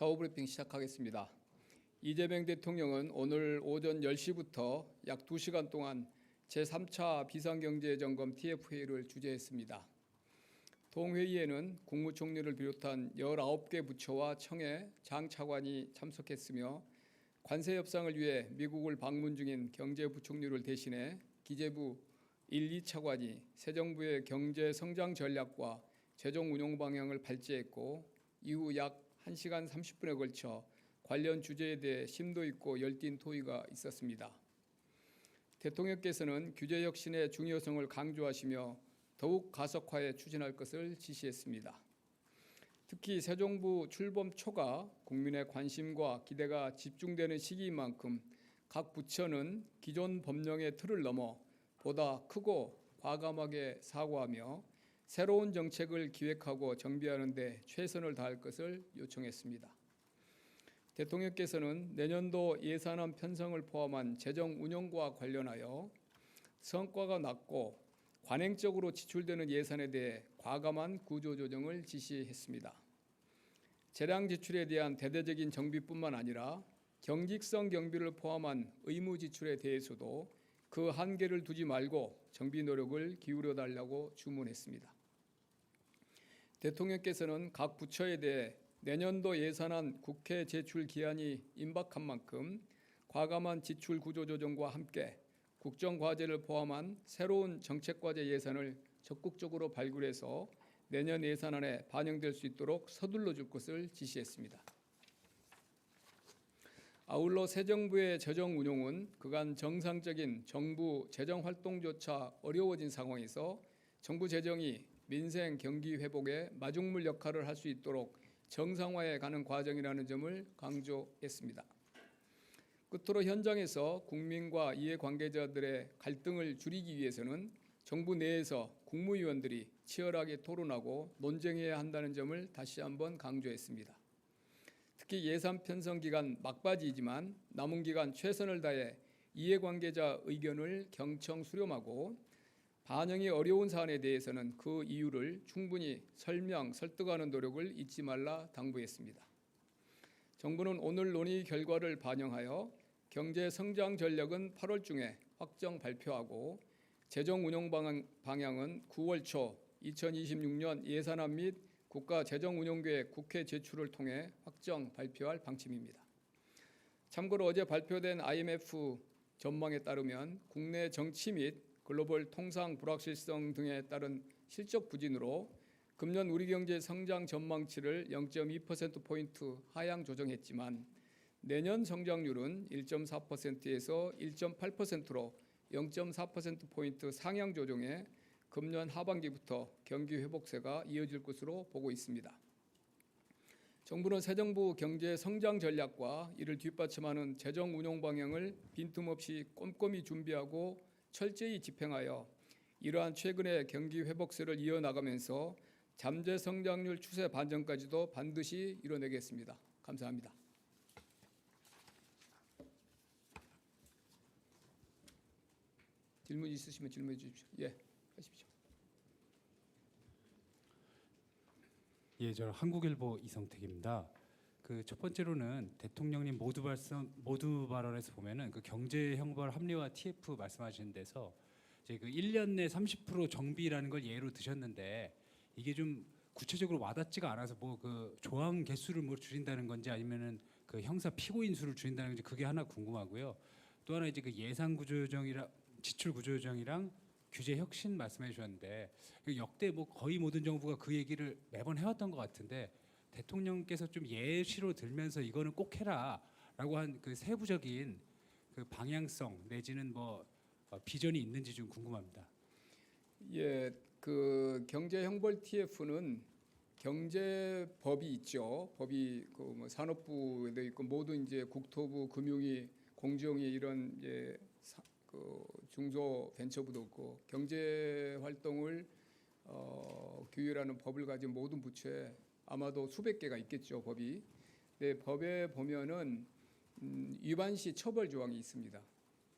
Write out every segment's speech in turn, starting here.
사후브리핑 시작하겠습니다. 이재명 대통령은 오늘 오전 10시부터 약 2시간 동안 제3차 비상경제점검 TF회의를 주재했습니다. 동회의에는 국무총리를 비롯한 19개 부처와 청해, 장차관이 참석했으며 관세 협상을 위해 미국을 방문 중인 경제부총리를 대신해 기재부 1, 2차관이 새 정부의 경제 성장 전략과 재정 운용 방향을 발제했고 이후 약 1시간 30분에 걸쳐 관련 주제에 대해 심도 있고 열띤 토의가 있었습니다. 대통령께서는 규제 혁신의 중요성을 강조하시며 더욱 가속화해 추진할 것을 지시했습니다. 특히 새 정부 출범 초가 국민의 관심과 기대가 집중되는 시기인 만큼 각 부처는 기존 법령의 틀을 넘어 보다 크고 과감하게 사고하며 새로운 정책을 기획하고 정비하는 데 최선을 다할 것을 요청했습니다. 대통령께서는 내년도 예산안 편성을 포함한 재정 운영과 관련하여 성과가 낮고 관행적으로 지출되는 예산에 대해 과감한 구조조정을 지시했습니다. 재량 지출에 대한 대대적인 정비뿐만 아니라 경직성 경비를 포함한 의무 지출에 대해서도 그 한계를 두지 말고 정비 노력을 기울여 달라고 주문했습니다. 대통령께서는 각 부처에 대해 내년도 예산안 국회 제출 기한이 임박한 만큼 과감한 지출 구조 조정과 함께 국정과제를 포함한 새로운 정책과제 예산을 적극적으로 발굴해서 내년 예산안에 반영될 수 있도록 서둘러 줄 것을 지시했습니다. 아울러 새 정부의 재정 운용은 그간 정상적인 정부 재정 활동조차 어려워진 상황에서 정부 재정이 민생 경기 회복에 마중물 역할을 할 수 있도록 정상화해 가는 과정이라는 점을 강조했습니다. 끝으로 현장에서 국민과 이해관계자들의 갈등을 줄이기 위해서는 정부 내에서 국무위원들이 치열하게 토론하고 논쟁해야 한다는 점을 다시 한번 강조했습니다. 특히 예산 편성 기간 막바지이지만 남은 기간 최선을 다해 이해관계자 의견을 경청 수렴하고 반영이 어려운 사안에 대해서는 그 이유를 충분히 설명, 설득하는 노력을 잊지 말라 당부했습니다. 정부는 오늘 논의 결과를 반영하여 경제 성장 전략은 8월 중에 확정 발표하고 재정 운용 방향은 9월 초 2026년 예산안 및 국가재정운용계획 국회 제출을 통해 확정 발표할 방침입니다. 참고로 어제 발표된 IMF 전망에 따르면 국내 정치 및 글로벌 통상 불확실성 등에 따른 실적 부진으로 금년 우리 경제 성장 전망치를 0.2%포인트 하향 조정했지만 내년 성장률은 1.4%에서 1.8%로 0.4%포인트 상향 조정해 금년 하반기부터 경기 회복세가 이어질 것으로 보고 있습니다. 정부는 새 정부 경제 성장 전략과 이를 뒷받침하는 재정 운용 방향을 빈틈없이 꼼꼼히 준비하고 철저히 집행하여 이러한 최근의 경기 회복세를 이어나가면서 잠재 성장률 추세 반전까지도 반드시 이뤄내겠습니다. 감사합니다. 질문 있으시면 질문해 주십시오. 예, 하십시오. 예, 저는 한국일보 이성택입니다. 그 첫 번째로는 대통령님 모두 발언에서 보면은 그 경제 형벌 합리화 TF 말씀하시는 데서 이제 그 1년 내 30% 정비라는 걸 예로 드셨는데 이게 좀 구체적으로 와닿지가 않아서 뭐 그 조항 개수를 뭐 줄인다는 건지 아니면은 그 형사 피고인 수를 줄인다는 건지 그게 하나 궁금하고요. 또 하나 이제 그 예산 구조조정이랑 지출 구조조정이랑 규제 혁신 말씀해 주셨는데 역대 뭐 거의 모든 정부가 그 얘기를 매번 해왔던 것 같은데 대통령께서 좀 예시로 들면서 이거는 꼭 해라라고 한 그 세부적인 그 방향성 내지는 뭐 비전이 있는지 좀 궁금합니다. 예, 그 경제 형벌 TF는 경제법이 있죠. 법이 그 뭐 산업부에도 있고 모든 이제 국토부, 금융위, 공정위 이런 이제 그 중소벤처부도 있고 경제 활동을 규율하는 법을 가진 모든 부처에 아마도 수백 개가 있겠죠, 법이. 네, 법에 보면은 위반 시 처벌 조항이 있습니다.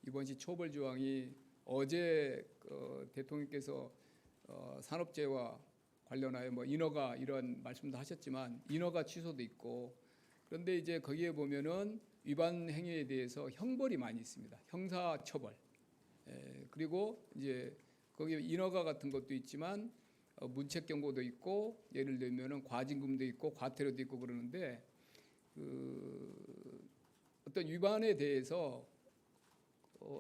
위반 시 처벌 조항이 어제 대통령께서 산업재해와 관련하여 뭐 인허가 이런 말씀도 하셨지만 인허가 취소도 있고 그런데 이제 거기에 보면은 위반 행위에 대해서 형벌이 많이 있습니다. 형사처벌. 그리고 이제 거기에 인허가 같은 것도 있지만 문책 경고도 있고 예를 들면은 과징금도 있고 과태료도 있고 그러는데 그 어떤 위반에 대해서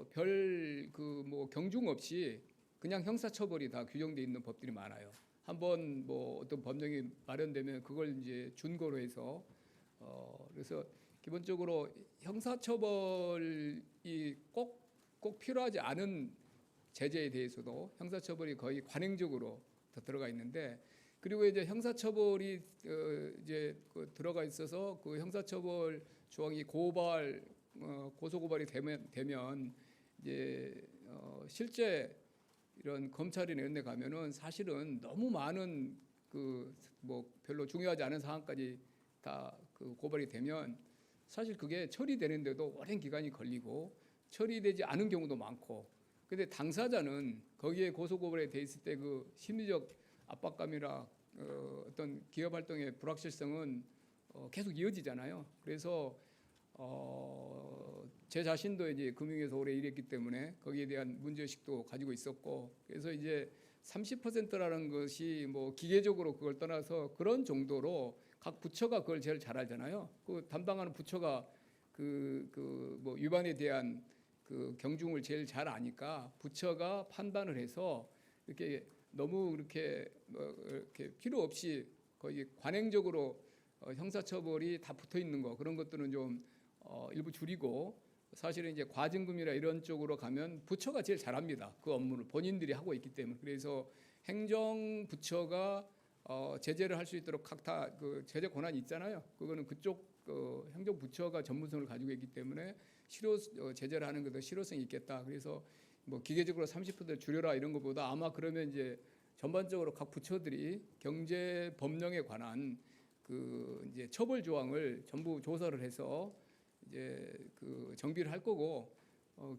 별 그 뭐 경중 없이 그냥 형사처벌이 다 규정돼 있는 법들이 많아요. 한번 뭐 어떤 법령이 마련되면 그걸 이제 준거로 해서 그래서 기본적으로 형사처벌이 꼭 필요하지 않은 제재에 대해서도 형사처벌이 거의 관행적으로 더 들어가 있는데 그리고 이제 형사처벌이 이제 들어가 있어서 그 형사처벌 조항이 고소고발이 되면 이제 실제 이런 검찰이나 이런 데 가면은 사실은 너무 많은 그 뭐 별로 중요하지 않은 사항까지 다 그 고발이 되면 사실 그게 처리되는데도 오랜 기간이 걸리고 처리되지 않은 경우도 많고 근데 당사자는 거기에 고소고발이 돼 있을 때 그 심리적 압박감이나 어떤 기업 활동의 불확실성은 계속 이어지잖아요. 그래서 제 자신도 이제 금융에서 오래 일했기 때문에 거기에 대한 문제의식도 가지고 있었고 그래서 이제 30%라는 것이 뭐 기계적으로 그걸 떠나서 그런 정도로 각 부처가 그걸 제일 잘 알잖아요. 그 담당하는 부처가 뭐 위반에 대한 그 경중을 제일 잘 아니까 부처가 판단을 해서 이렇게 너무 이렇게 이렇게 필요 없이 거의 관행적으로 형사처벌이 다 붙어 있는 거 그런 것들은 좀 일부 줄이고 사실은 이제 과징금이나 이런 쪽으로 가면 부처가 제일 잘합니다. 그 업무를 본인들이 하고 있기 때문에 그래서 행정부처가 제재를 할 수 있도록 각다 그 제재 권한이 있잖아요. 그거는 그쪽 행정부처가 전문성을 가지고 있기 때문에 제재를 하는 것도 실효성이 있겠다. 그래서 뭐 기계적으로 30% 줄여라 이런 것보다 아마 그러면 이제 전반적으로 각 부처들이 경제 법령에 관한 그 이제 처벌 조항을 전부 조사를 해서 이제 그 정비를 할 거고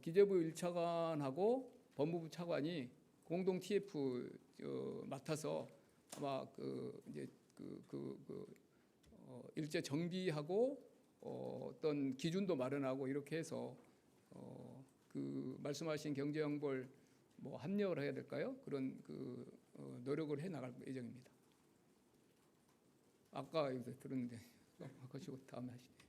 기재부 1차관하고 법무부 차관이 공동 TF 맡아서 아마 그 이제 일제 정비하고 어떤 기준도 마련하고 이렇게 해서 그 말씀하신 경제형벌 뭐 합력을 해야 될까요? 그런 노력을 해 나갈 예정입니다. 아까 여기서 들었는데 그것이고 다음에 하시죠.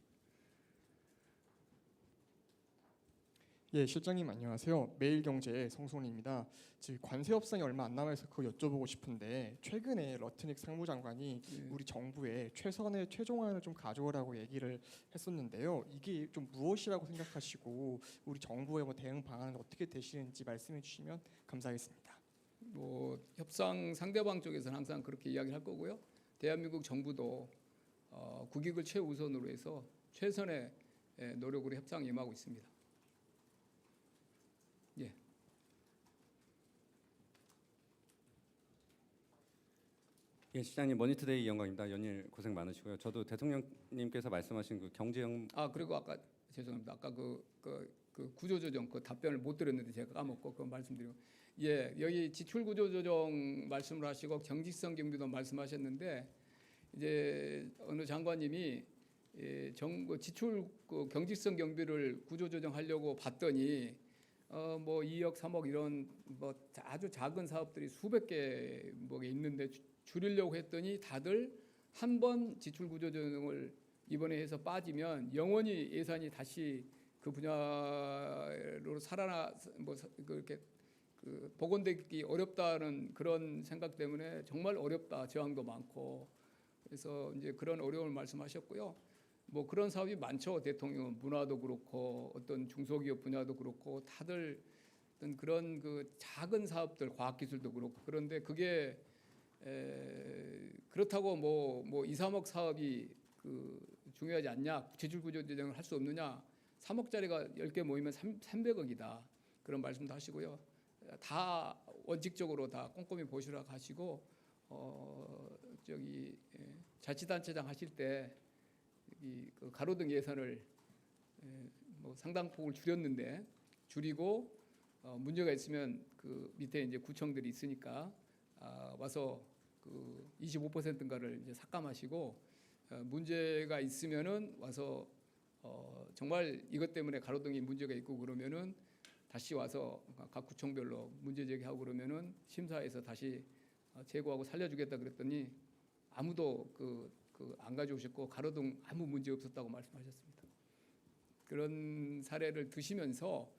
예, 실장님 안녕하세요. 매일경제의 성손입니다. 지금 관세 협상이 얼마 안 남아서 그거 여쭤보고 싶은데 최근에 러트닉 상무장관이 우리 정부에 최선의 최종안을 좀 가져오라고 얘기를 했었는데요. 이게 좀 무엇이라고 생각하시고 우리 정부의 뭐 대응 방안은 어떻게 되시는지 말씀해 주시면 감사하겠습니다. 뭐 협상 상대방 쪽에서는 항상 그렇게 이야기를 할 거고요. 대한민국 정부도 국익을 최우선으로 해서 최선의 노력으로 협상에 임하고 있습니다. 예. 예, 시장님 머니투데이 영광입니다. 연일 고생 많으시고요. 저도 대통령님께서 말씀하신 그 경제형 그리고 아까 죄송합니다. 아까 그 구조조정 그 답변을 못 드렸는데 제가 까먹고 그 말씀드리고 예 여기 지출 구조조정 말씀을 하시고 경직성 경비도 말씀하셨는데 이제 어느 장관님이 지출 경직성 경비를 구조조정하려고 봤더니 뭐 2억 3억 이런 뭐 아주 작은 사업들이 수백 개 뭐 있는데 줄이려고 했더니 다들 한 번 지출 구조조정을 이번에 해서 빠지면 영원히 예산이 다시 그 분야로 그렇게 복원되기 어렵다는 그런 생각 때문에 정말 어렵다 저항도 많고 그래서 이제 그런 어려움을 말씀하셨고요. 뭐 그런 사업이 많죠. 대통령은 문화도 그렇고 어떤 중소기업 분야도 그렇고 다들 어떤 그런 그 작은 사업들 과학기술도 그렇고 그런데 그게 그렇다고 뭐 2, 3억 사업이 중요하지 않냐 지출 구조조정을 할 수 없느냐 3억짜리가 10개 모이면 300억이다 그런 말씀도 하시고요. 다 원칙적으로 다 꼼꼼히 보시라고 하시고 자치단체장 하실 때 그 가로등 예산을 뭐 상당폭을 줄이고 문제가 있으면 그 밑에 이제 구청들이 있으니까 와서 그 25%인가를 이제 삭감하시고 문제가 있으면은 와서 정말 이것 때문에 가로등이 문제가 있고 그러면은 다시 와서 각 구청별로 문제 제기하고 그러면은 심사해서 다시 제거하고 살려주겠다 그랬더니 아무도 안 가져오셨고 가로등 아무 문제 없었다고 말씀하셨습니다. 그런 사례를 드시면서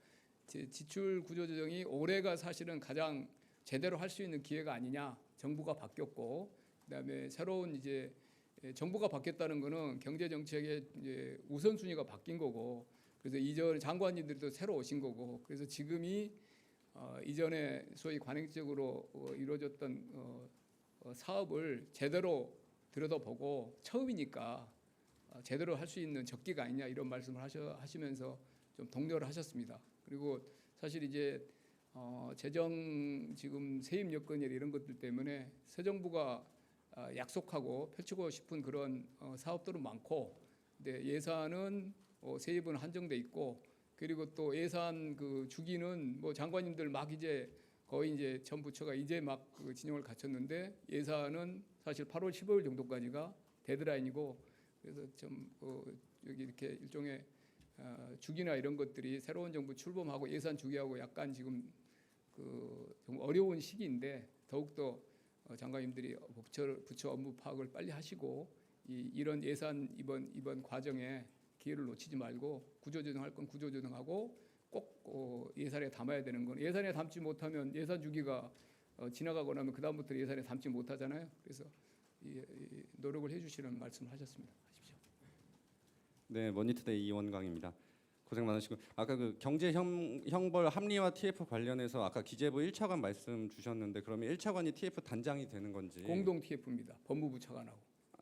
지출 구조 조정이 올해가 사실은 가장 제대로 할 수 있는 기회가 아니냐. 정부가 바뀌었고 그다음에 새로운 이제 정부가 바뀌었다는 거는 경제 정책의 이제 우선순위가 바뀐 거고 그래서 이전 장관님들도 새로 오신 거고 그래서 지금이 이전에 소위 관행적으로 이루어졌던 사업을 제대로 들여다보고 처음이니까 제대로 할 수 있는 적기가 아니냐 이런 말씀을 하시면서 좀 독려를 하셨습니다. 그리고 사실 이제 재정 지금 세입 여건이나 이런 것들 때문에 새 정부가 약속하고 펼치고 싶은 그런 사업들은 많고 근데 예산은 세입은 한정돼 있고 그리고 또 예산 그 주기는 뭐 장관님들 막 이제 거의 이제 전 부처가 이제 막 그 진영을 갖췄는데 예산은 사실 8월 15일 정도까지가 데드라인이고 그래서 좀 여기 이렇게 일종의 주기나 이런 것들이 새로운 정부 출범하고 예산 주기하고 약간 지금 좀 어려운 시기인데 더욱더 장관님들이 부처 업무 파악을 빨리 하시고 이런 예산 이번 과정에 기회를 놓치지 말고 구조조정할 건 구조조정하고 꼭 예산에 담아야 되는 건 예산에 담지 못하면 예산 주기가 지나가고 나면 그 다음부터 예산에 담지 못하잖아요. 그래서 노력을 해주시는 말씀을 하셨습니다. 하십시오. 네, 머니투데이 이원광입니다. 고생 많으시고 아까 그 경제 형벌 합리화 TF 관련해서 아까 기재부 1차관 말씀 주셨는데 그러면 1차관이 TF 단장이 되는 건지 공동 TF입니다. 법무부 차관하고.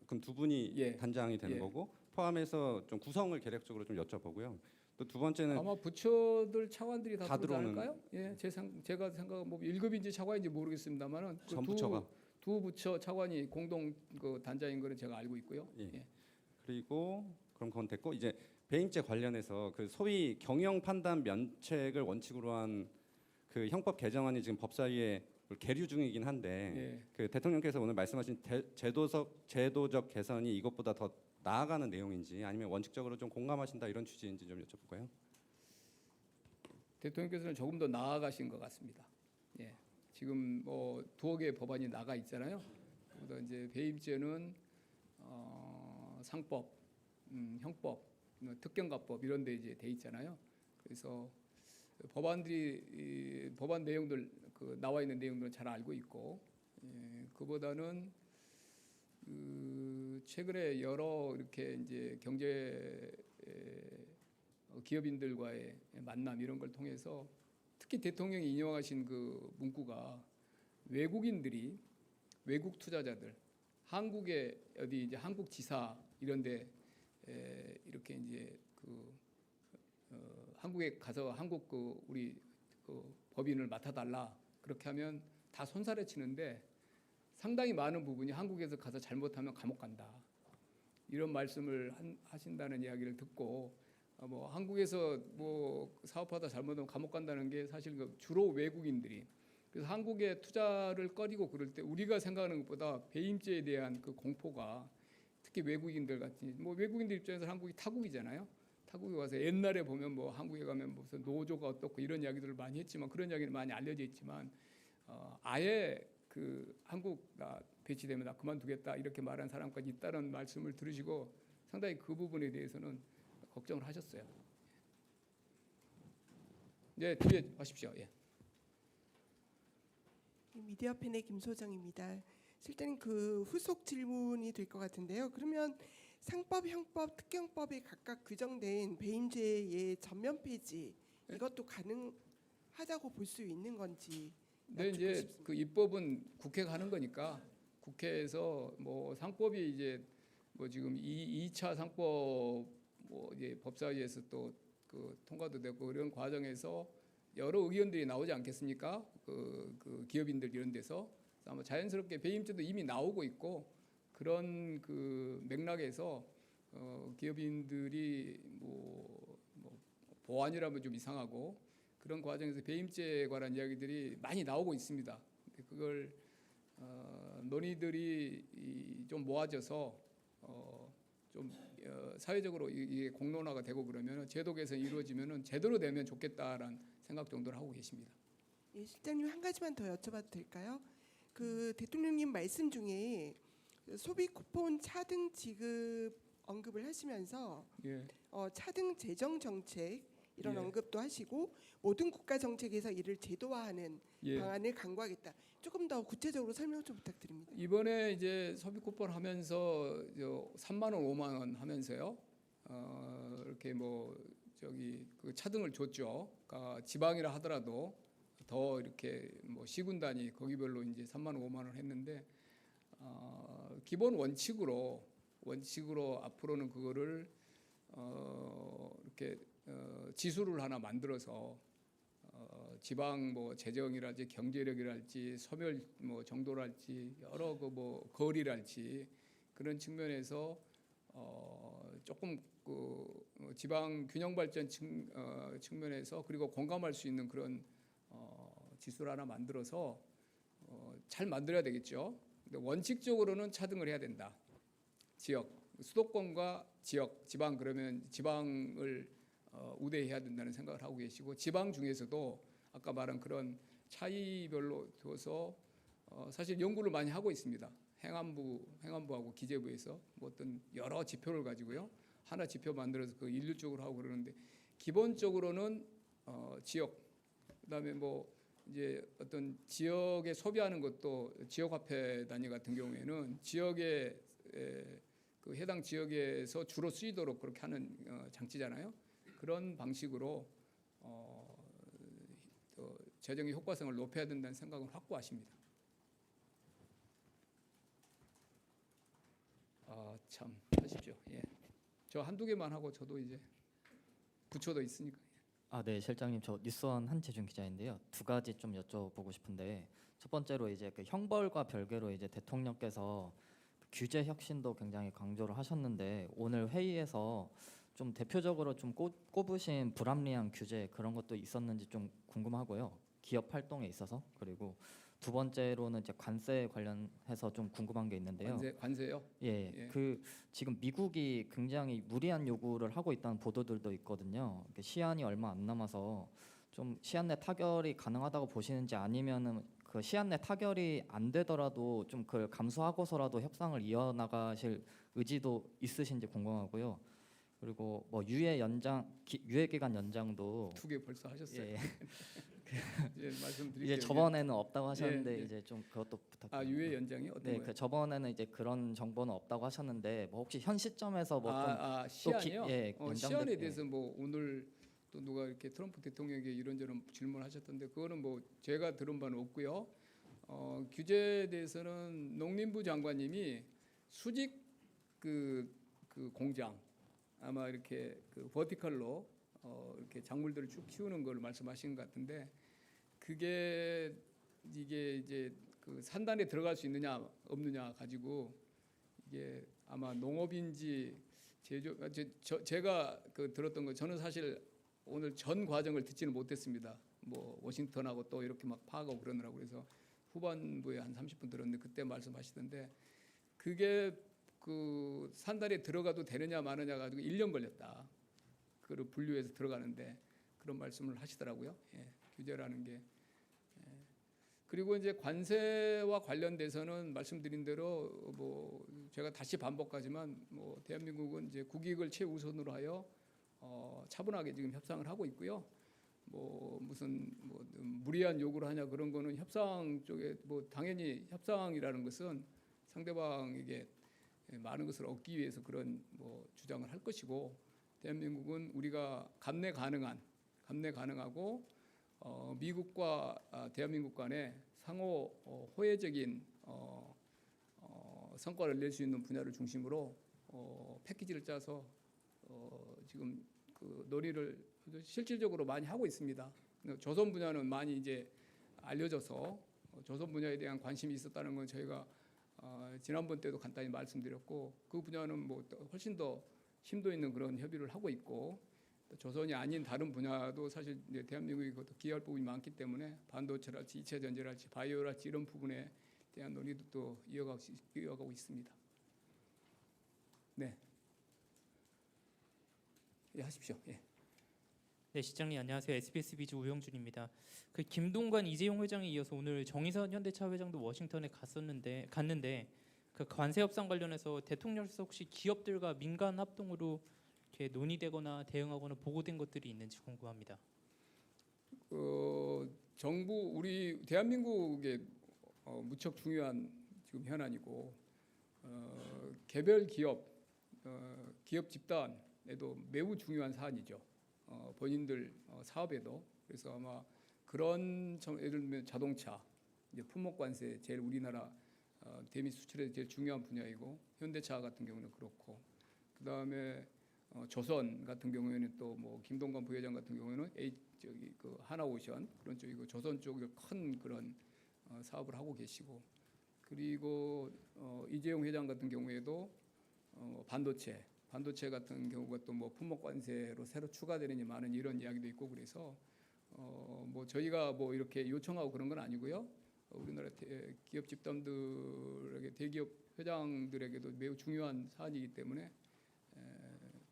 그럼 두 분이 예. 단장이 되는 예. 거고 포함해서 좀 구성을 계략적으로 좀 여쭤보고요. 또 두 번째는 아마 부처들 차관들이 다 들어오지 들어오는- 않을까요? 예, 제가 생각은 뭐 1급인지 차관인지 모르겠습니다만은 전 부처가 두 부처 차관이 공동 그 단장인 거는 제가 알고 있고요. 예. 예. 그리고 그럼 그건 됐고 이제 배임죄 관련해서 그 소위 경영 판단 면책을 원칙으로 한 그 형법 개정안이 지금 법사위에 계류 중이긴 한데 예. 그 대통령께서 오늘 말씀하신 제도적 개선이 이것보다 더 나아가는 내용인지 아니면 원칙적으로 좀 공감하신다 이런 취지인지 좀 여쭤볼까요? 대통령께서는 조금 더 나아가신 것 같습니다. 예. 지금 뭐 두어 개의 법안이 나가 있잖아요. 그보다 이제 배임죄는 상법, 형법, 특경가법 이런 데 이제 돼 있잖아요. 그래서 법안들이 법안 내용들 나와 있는 내용들은 잘 알고 있고 그보다는 최근에 여러 이렇게 이제 경제 기업인들과의 만남 이런 걸 통해서 특히 대통령이 인용하신 그 문구가 외국인들이 외국 투자자들 한국의 어디 이제 한국 지사 이런데 이렇게 이제 한국에 가서 한국 우리 법인을 맡아달라 그렇게 하면 다 손살에 치는데 상당히 많은 부분이 한국에서 가서 잘못하면 감옥 간다 이런 말씀을 하신다는 이야기를 듣고 뭐 한국에서 뭐 사업하다 잘못하면 감옥 간다는 게 사실 주로 외국인들이 그래서 한국에 투자를 꺼리고 그럴 때 우리가 생각하는 것보다 배임죄에 대한 그 공포가 특히 외국인들 같은 뭐 외국인들 입장에서 한국이 타국이잖아요. 타국에 와서 옛날에 보면 뭐 한국에 가면 무슨 노조가 어떻고 이런 이야기들을 많이 했지만 그런 이야기는 많이 알려져 있지만 아예 그 한국 나 배치되면 나 그만두겠다 이렇게 말한 사람까지 있다는 말씀을 들으시고 상당히 그 부분에 대해서는 걱정을 하셨어요. 네, 뒤에 하십시오. 예. 미디어 팬의 김소정입니다. 실제는 그 후속 질문이 될 것 같은데요. 그러면 상법, 형법, 특경법에 각각 규정된 배임죄의 전면 폐지 이것도 가능하다고 볼 수 있는 건지 네, 여쭙고 이제 싶습니다. 그 입법은 국회가 하는 거니까 국회에서 뭐 상법이 이제 뭐 지금 2차 상법 뭐 이제 법사위에서 또 그 통과도 되고 이런 과정에서 여러 의견들이 나오지 않겠습니까? 그 기업인들 이런 데서 아마 자연스럽게 배임죄도 이미 나오고 있고 그런 그 맥락에서 기업인들이 뭐 보안이라면 좀 이상하고 그런 과정에서 배임죄에 관한 이야기들이 많이 나오고 있습니다. 그걸 논의들이 좀 모아져서 좀 사회적으로 이게 공론화가 되고 그러면 제도 개선이 이루어지면은 제대로 되면 좋겠다라는 생각 정도를 하고 계십니다. 예, 실장님 한 가지만 더 여쭤봐도 될까요? 그 대통령님 말씀 중에 소비 쿠폰 차등 지급 언급을 하시면서 예. 차등 재정 정책 이런 예. 언급도 하시고 모든 국가 정책에서 이를 제도화하는 예. 방안을 강구하겠다. 조금 더 구체적으로 설명 좀 부탁드립니다. 이번에 이제 소비 쿠폰 하면서 3만 원, 5만 원 하면서요. 이렇게 뭐 저기 그 차등을 줬죠. 그러니까 지방이라 하더라도 더 이렇게 뭐 시군단위 거기별로 이제 3만 원, 5만 원 했는데 기본 원칙으로 앞으로는 그거를 이렇게 지수를 하나 만들어서 지방 뭐 재정이랄지 경제력이랄지 소멸 뭐 정도랄지 여러 그 뭐 거리랄지 그런 측면에서 조금 그 지방 균형 발전 측면에서 그리고 공감할 수 있는 그런 지수를 하나 만들어서 잘 만들어야 되겠죠. 근데 원칙적으로는 차등을 해야 된다. 지역 수도권과 지방 그러면 지방을 우대해야 된다는 생각을 하고 계시고 지방 중에서도 아까 말한 그런 차이별로 둬서 사실 연구를 많이 하고 있습니다. 행안부하고 기재부에서 뭐 어떤 여러 지표를 가지고요 하나 지표 만들어서 그 일률적으로 하고 그러는데 기본적으로는 지역 그다음에 뭐 이제 어떤 지역에 소비하는 것도 지역화폐 단위 같은 경우에는 지역의 그 해당 지역에서 주로 쓰이도록 그렇게 하는 장치잖아요. 그런 방식으로 재정의 효과성을 높여야 된다는 생각을 확고하십니다. 참 하십시오. 예. 저 한두 개만 하고 저도 이제 부처도 있으니까. 네, 실장님 저 뉴스원 한재준 기자인데요. 두 가지 좀 여쭤보고 싶은데 첫 번째로 이제 그 형벌과 별개로 이제 대통령께서 규제 혁신도 굉장히 강조를 하셨는데 오늘 회의에서 좀 대표적으로 좀 꼽으신 불합리한 규제 그런 것도 있었는지 좀 궁금하고요. 기업 활동에 있어서 그리고 두 번째로는 이제 관세 관련해서 좀 궁금한 게 있는데요. 관세요? 예, 예. 그 지금 미국이 굉장히 무리한 요구를 하고 있다는 보도들도 있거든요. 시한이 얼마 안 남아서 좀 시한 내 타결이 가능하다고 보시는지 아니면은 그 시한 내 타결이 안 되더라도 좀 그걸 감수하고서라도 협상을 이어나가실 의지도 있으신지 궁금하고요. 그리고 뭐 유예 기간 연장도 두 개 벌써 하셨어요. 예, 예, 말씀드릴게요. 이제 저번에는 없다고 하셨는데 예, 예. 이제 좀 그것도 부탁드립니다. 유예 연장이 어떤 네, 거예요? 그 저번에는 이제 그런 정보는 없다고 하셨는데 뭐 혹시 현 시점에서 뭐 좀 시한이요? 연장돼- 시한에 대해서 뭐 오늘 또 누가 이렇게 트럼프 대통령에게 이런저런 질문하셨던데 그거는 뭐 제가 들은 바는 없고요. 규제에 대해서는 농림부 장관님이 수직 그 공장 아마 이렇게 그 버티컬로 이렇게 작물들을 쭉 키우는 걸 말씀하신 것 같은데 그게 이게 이제 그 산단에 들어갈 수 있느냐 없느냐 가지고 이게 아마 농업인지 제가 그 들었던 거 저는 사실 오늘 전 과정을 듣지는 못했습니다. 뭐 워싱턴하고 또 이렇게 막 파악하고 그러느라고 그래서 후반부에 한 30분 들었는데 그때 말씀하시던데 그게 그 산단에 들어가도 되느냐 마느냐 가지고 1년 걸렸다. 그걸 분류해서 들어가는데 그런 말씀을 하시더라고요. 예, 규제라는 게. 그리고 이제 관세와 관련돼서는 말씀드린 대로 뭐 제가 다시 반복하지만 뭐 대한민국은 이제 국익을 최우선으로 하여 차분하게 지금 협상을 하고 있고요. 뭐 무슨 뭐 무리한 요구를 하냐 그런 거는 협상 쪽에 뭐 당연히 협상이라는 것은 상대방에게 많은 것을 얻기 위해서 그런 뭐 주장을 할 것이고 대한민국은 우리가 감내 가능하고 미국과 대한민국 간에 상호 호혜적인 성과를 낼 수 있는 분야를 중심으로 패키지를 짜서 지금 그 논의를 실질적으로 많이 하고 있습니다. 조선 분야는 많이 이제 알려져서 조선 분야에 대한 관심이 있었다는 건 저희가 지난번 때도 간단히 말씀드렸고 그 분야는 뭐 훨씬 더 심도 있는 그런 협의를 하고 있고 조선이 아닌 다른 분야도 사실 이제 대한민국이 그것도 기여할 부분이 많기 때문에 반도체랄지 2차 전지랄지 바이오랄지 이런 부분에 대한 논의도 또 이어가고 있습니다. 네. 예, 하십시오. 예. 네, 시장님 안녕하세요. SBS 비즈 우영준입니다. 그 김동관 이재용 회장에 이어서 오늘 정의선 현대차 회장도 워싱턴에 갔는데 그 관세 협상 관련해서 대통령께서 혹시 기업들과 민간 합동으로 이렇게 논의되거나 대응하거나 보고된 것들이 있는지 궁금합니다. 정부 우리 대한민국의 무척 중요한 지금 현안이고 개별 기업 기업 집단에도 매우 중요한 사안이죠. 본인들 사업에도. 그래서 아마 그런 예를 들면 자동차 이제 품목 관세 제일 우리나라 대미 수출에 제일 중요한 분야이고 현대차 같은 경우는 그렇고 그다음에 조선 같은 경우에는 또 뭐 김동관 부회장 같은 경우에는 저기 그 하나오션 그런 쪽이고 조선 쪽에 큰 그런 사업을 하고 계시고 그리고 이재용 회장 같은 경우에도 반도체 같은 경우가 또 뭐 품목 관세로 새로 추가되느니 많은 이런 이야기도 있고 그래서 뭐 저희가 뭐 이렇게 요청하고 그런 건 아니고요. 우리나라 기업 집단들에게 대기업 회장들에게도 매우 중요한 사안이기 때문에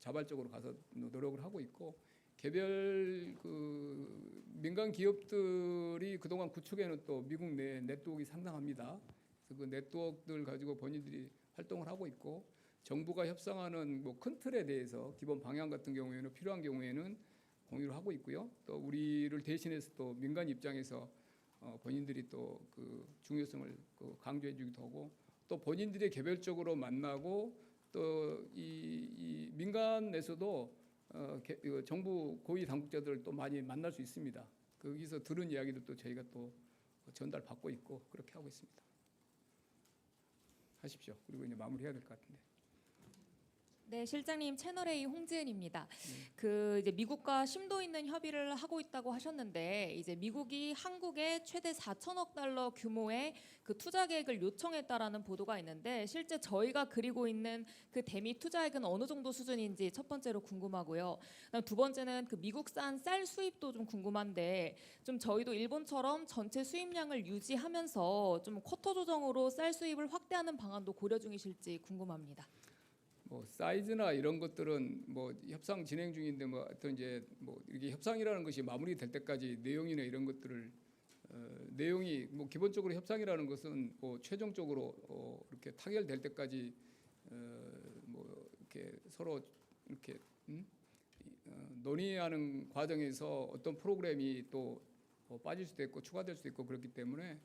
자발적으로 가서 노력을 하고 있고 개별 그 민간 기업들이 그동안 구축해놓은 또 미국 내 네트워크가 상당합니다. 그래서 그 네트워크들 가지고 본인들이 활동을 하고 있고 정부가 협상하는 뭐 큰 틀에 대해서 기본 방향 같은 경우에는 필요한 경우에는 공유를 하고 있고요. 또 우리를 대신해서 또 민간 입장에서 본인들이 또 그 중요성을 강조해주기도 하고 또 본인들이 개별적으로 만나고 또 이 민간에서도 정부 고위 당국자들을 또 많이 만날 수 있습니다. 거기서 들은 이야기도 또 저희가 또 전달 받고 있고 그렇게 하고 있습니다. 하십시오. 그리고 이제 마무리해야 될 것 같은데. 네, 실장님 채널A 홍지은입니다. 그 이제 미국과 심도 있는 협의를 하고 있다고 하셨는데 이제 미국이 한국에 최대 4천억 달러 규모의 그 투자 계획을 요청했다라는 보도가 있는데 실제 저희가 그리고 있는 그 대미 투자액은 어느 정도 수준인지 첫 번째로 궁금하고요. 그다음 두 번째는 그 미국산 쌀 수입도 좀 궁금한데 좀 저희도 일본처럼 전체 수입량을 유지하면서 좀 쿼터 조정으로 쌀 수입을 확대하는 방안도 고려 중이실지 궁금합니다. 뭐 사이즈나 이런 것들은 뭐 협상 진행 중인데 뭐 어떤 이제 뭐 이렇게 협상이라는 것이 마무리될 때까지 내용이나 이런 것들을 내용이 뭐 기본적으로 협상이라는 것은 뭐 최종적으로 이렇게 타결될 때까지 뭐 이렇게 서로 이렇게 논의하는 과정에서 어떤 프로그램이 또 빠질 수도 있고 추가될 수도 있고 그렇기 때문에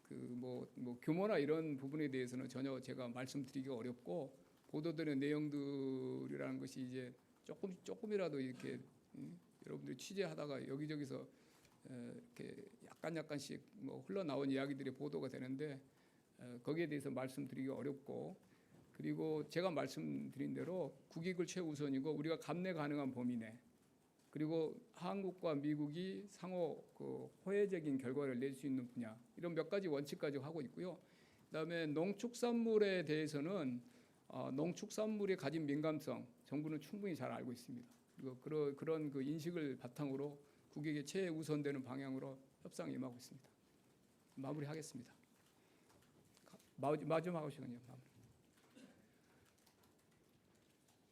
그 뭐 규모나 이런 부분에 대해서는 전혀 제가 말씀드리기가 어렵고. 보도되는 내용들이라는 것이 이제 조금이라도 이렇게 여러분들이 취재하다가 여기저기서 이렇게 약간씩 뭐 흘러나온 이야기들이 보도가 되는데 거기에 대해서 말씀드리기 어렵고 그리고 제가 말씀드린 대로 국익을 최우선이고 우리가 감내 가능한 범위 내 그리고 한국과 미국이 상호 그 호혜적인 결과를 낼 수 있는 분야 이런 몇 가지 원칙 가지고 하고 있고요. 그다음에 농축산물에 대해서는 농축산물이 가진 민감성 정부는 충분히 잘 알고 있습니다. 그리고 그런 그 인식을 바탕으로 국익에 최우선되는 방향으로 협상에 임하고 있습니다. 마무리하겠습니다. 마지막 시간이요. 마무리.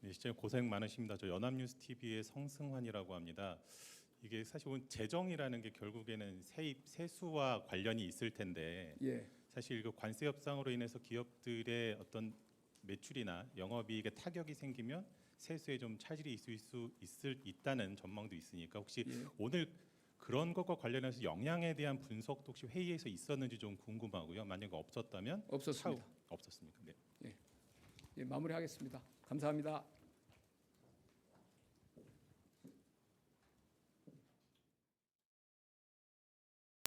네, 시장님 고생 많으십니다. 저 연합뉴스 TV의 성승환이라고 합니다. 이게 사실 재정이라는 게 결국에는 세입 세수와 관련이 있을 텐데 예. 사실 그 관세 협상으로 인해서 기업들의 어떤 매출이나 영업이익에 타격이 생기면 세수에 좀 차질이 있다는 전망도 있으니까 혹시 예. 오늘 그런 것과 관련해서 영향에 대한 분석도 혹시 회의에서 있었는지 좀 궁금하고요. 만약에 없었다면 없었습니다. 없었습니까? 네. 예, 마무리하겠습니다. 감사합니다.